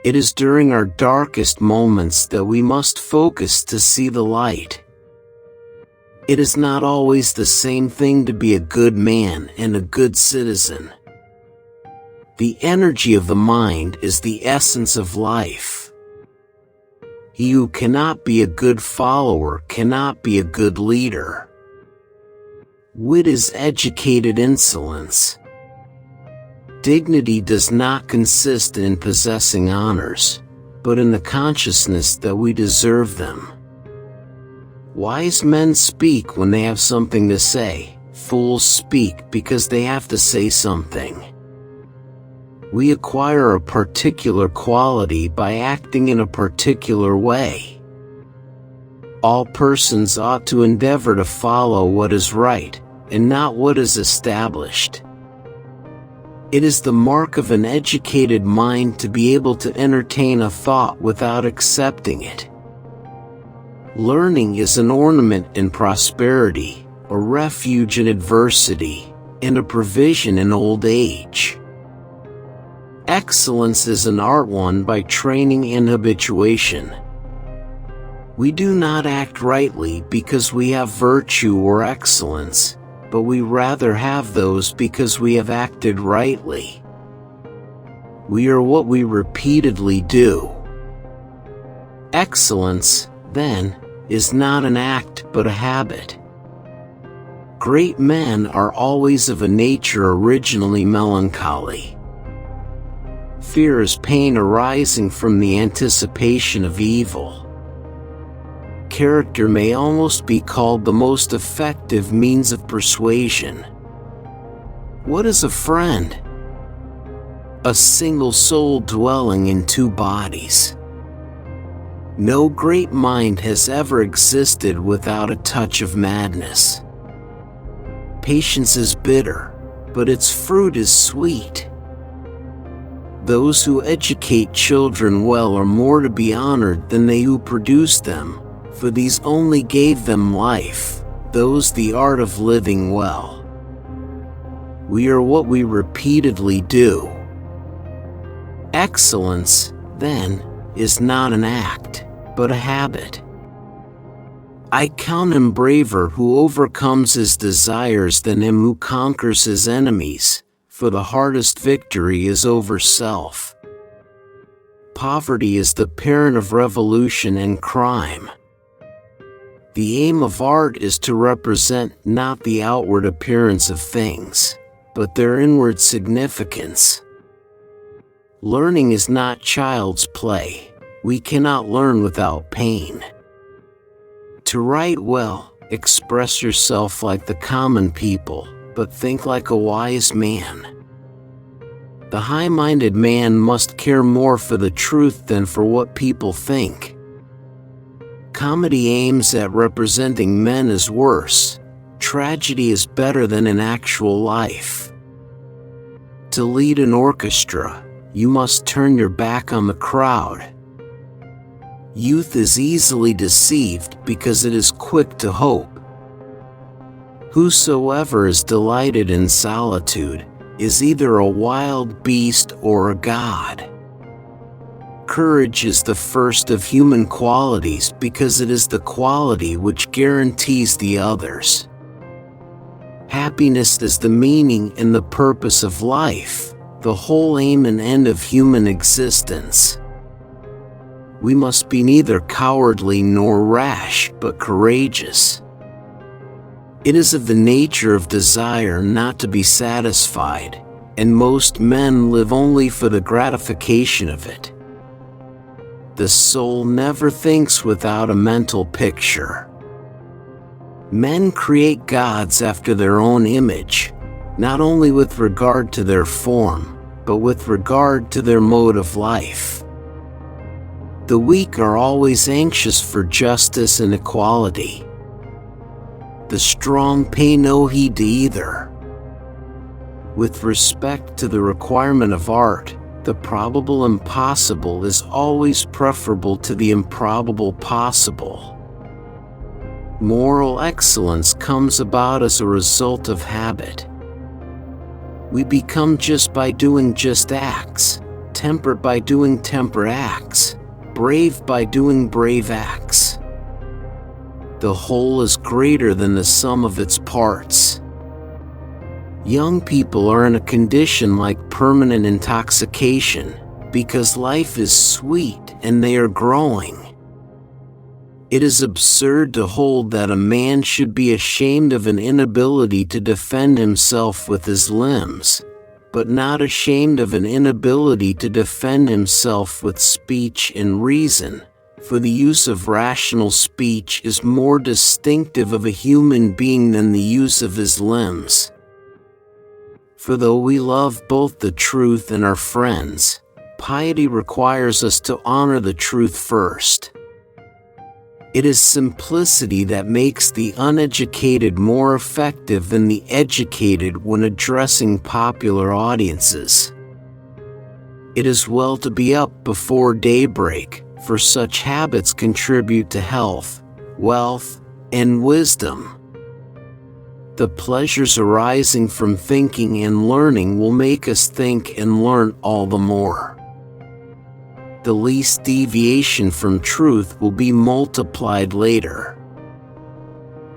It is during our darkest moments that we must focus to see the light. It is not always the same thing to be a good man and a good citizen. The energy of the mind is the essence of life. He who cannot be a good follower cannot be a good leader. Wit is educated insolence. Dignity does not consist in possessing honors, but in the consciousness that we deserve them. Wise men speak when they have something to say. Fools speak because they have to say something. We acquire a particular quality by acting in a particular way. All persons ought to endeavor to follow what is right, and not what is established. It is the mark of an educated mind to be able to entertain a thought without accepting it. Learning is an ornament in prosperity, a refuge in adversity, and a provision in old age. Excellence is an art won by training and habituation. We do not act rightly because we have virtue or excellence, but we rather have those because we have acted rightly. We are what we repeatedly do. Excellence, then, is not an act but a habit. Great men are always of a nature originally melancholy. Fear is pain arising from the anticipation of evil. Character may almost be called the most effective means of persuasion. What is a friend? A single soul dwelling in two bodies. No great mind has ever existed without a touch of madness. Patience is bitter, but its fruit is sweet. Those who educate children well are more to be honored than they who produce them, for these only gave them life, those the art of living well. We are what we repeatedly do. Excellence, then, is not an act, but a habit. I count him braver who overcomes his desires than him who conquers his enemies, for the hardest victory is over self. Poverty is the parent of revolution and crime. The aim of art is to represent not the outward appearance of things, but their inward significance. Learning is not child's play. We cannot learn without pain. To write well, express yourself like the common people, but think like a wise man. The high-minded man must care more for the truth than for what people think. Comedy aims at representing men as worse. Tragedy is better than in actual life. To lead an orchestra, you must turn your back on the crowd. Youth is easily deceived because it is quick to hope. Whosoever is delighted in solitude is either a wild beast or a god. Courage is the first of human qualities because it is the quality which guarantees the others. Happiness is the meaning and the purpose of life, the whole aim and end of human existence. We must be neither cowardly nor rash, but courageous. It is of the nature of desire not to be satisfied, and most men live only for the gratification of it. The soul never thinks without a mental picture. Men create gods after their own image, not only with regard to their form, but with regard to their mode of life. The weak are always anxious for justice and equality. The strong pay no heed to either. With respect to the requirement of art, the probable impossible is always preferable to the improbable possible. Moral excellence comes about as a result of habit. We become just by doing just acts. temperate by doing temperate acts, brave by doing brave acts. The whole is greater than the sum of its parts. Young people are in a condition like permanent intoxication, because life is sweet and they are growing. It is absurd to hold that a man should be ashamed of an inability to defend himself with his limbs, but not ashamed of an inability to defend himself with speech and reason, for the use of rational speech is more distinctive of a human being than the use of his limbs. For though we love both the truth and our friends, piety requires us to honor the truth first. It is simplicity that makes the uneducated more effective than the educated when addressing popular audiences. It is well to be up before daybreak, for such habits contribute to health, wealth, and wisdom. The pleasures arising from thinking and learning will make us think and learn all the more. The least deviation from truth will be multiplied later.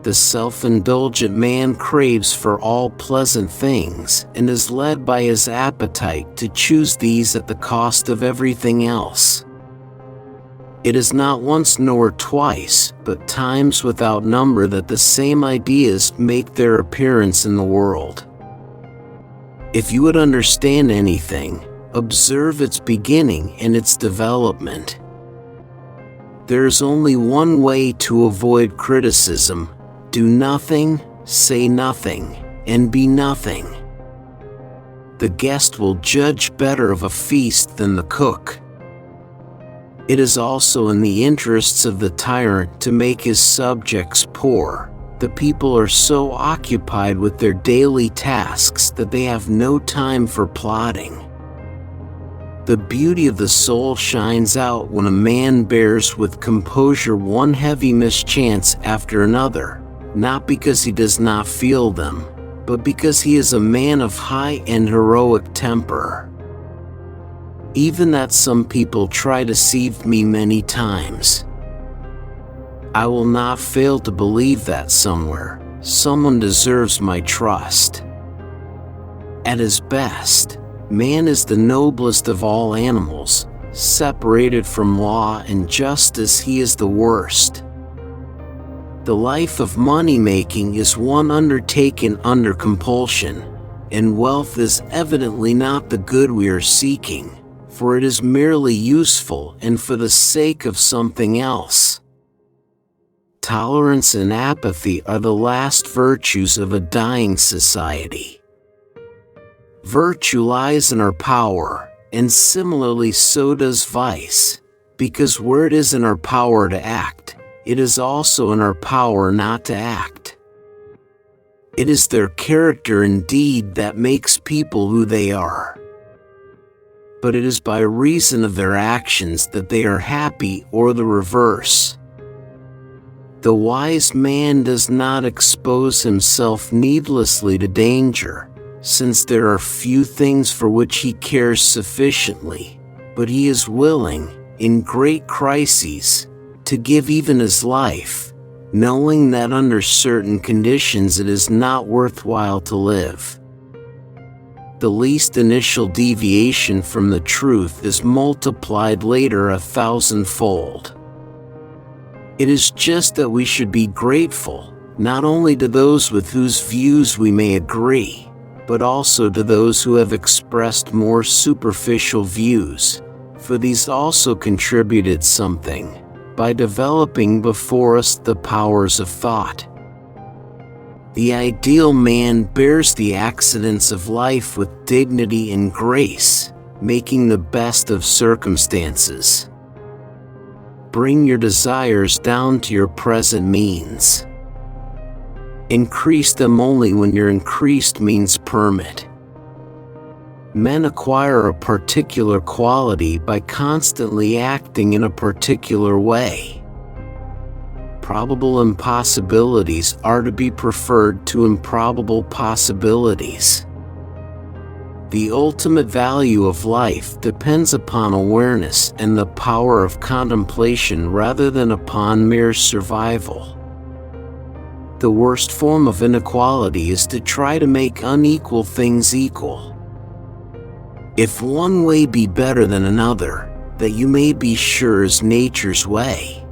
The self-indulgent man craves for all pleasant things and is led by his appetite to choose these at the cost of everything else. It is not once nor twice, but times without number that the same ideas make their appearance in the world. If you would understand anything, observe its beginning and its development. There is only one way to avoid criticism: do nothing, say nothing, and be nothing. The guest will judge better of a feast than the cook. It is also in the interests of the tyrant to make his subjects poor. The people are so occupied with their daily tasks that they have no time for plotting. The beauty of the soul shines out when a man bears with composure one heavy mischance after another, not because he does not feel them, but because he is a man of high and heroic temper. Even that some people try to deceive me many times. I will not fail to believe that somewhere, someone deserves my trust. At his best, man is the noblest of all animals. Separated from law and justice, he is the worst. The life of money-making is one undertaken under compulsion, and wealth is evidently not the good we are seeking, for it is merely useful and for the sake of something else. Tolerance and apathy are the last virtues of a dying society. Virtue lies in our power, and similarly so does vice, because where it is in our power to act, it is also in our power not to act. It is their character indeed that makes people who they are. But it is by reason of their actions that they are happy or the reverse. The wise man does not expose himself needlessly to danger, since there are few things for which he cares sufficiently, but he is willing, in great crises, to give even his life, knowing that under certain conditions it is not worthwhile to live. The least initial deviation from the truth is multiplied later 1,000-fold. It is just that we should be grateful, not only to those with whose views we may agree, but also to those who have expressed more superficial views, for these also contributed something, by developing before us the powers of thought. The ideal man bears the accidents of life with dignity and grace, making the best of circumstances. Bring your desires down to your present means. Increase them only when your increased means permit. Men acquire a particular quality by constantly acting in a particular way. Probable impossibilities are to be preferred to improbable possibilities. The ultimate value of life depends upon awareness and the power of contemplation rather than upon mere survival. The worst form of inequality is to try to make unequal things equal. If one way be better than another, that you may be sure is nature's way.